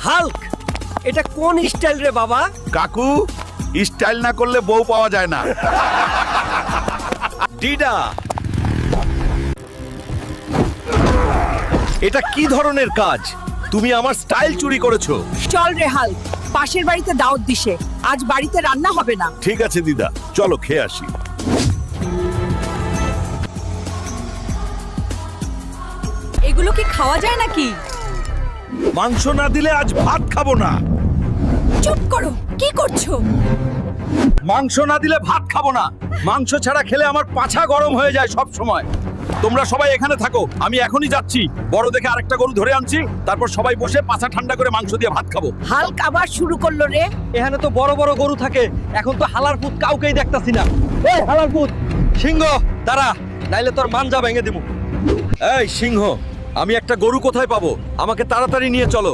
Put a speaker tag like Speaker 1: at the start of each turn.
Speaker 1: Hulk, এটা কোন style রে বাবা?
Speaker 2: কাকু, স্টাইল না করলে বউ পাওয়া যায় না।
Speaker 1: ডিডা, এটা কি ধরনের কাজ? তুমি আমার স্টাইল চুরি করেছো।
Speaker 3: চল রে হাল্ক, পাশের বাড়িতে দাওয়াত দিছে, আজ বাড়িতে রান্না হবে না।
Speaker 2: ঠিক আছে দিদা, চলো খেয়ে আসি।
Speaker 3: এগুলো কি খাওয়া যায় নাকি?
Speaker 2: মাংস না দিলে আজ ভাত খাবো না।
Speaker 3: চুপ করো, কি করছো?
Speaker 1: মাংস না দিলে ভাত খাবো না। মাংস ছাড়া খেলে আমার পাছা গরম হয়ে যায় সব সময়।
Speaker 2: তোমরা সবাই এখানে থাকো, আমি এখনই যাচ্ছি। বড় দেখে আরেকটা গরু ধরে আনছি, তারপর সবাই বসে পাছা ঠান্ডা করে মাংস দিয়ে ভাত খাবো।
Speaker 3: হাল্ক আবার শুরু করলো রে।
Speaker 1: এখানে তো বড় বড় গরু থাকে, এখন তো হালার পুত কাউকেই দেখতাছি না। এই হালার পুত, সিংহ দাঁড়া, নাইলে তোর মাঞ্জা ভেঙে দিব। এই সিংহ, আমি একটা গরু কোথায় পাবো? আমাকে তাড়াতাড়ি নিয়ে চলো।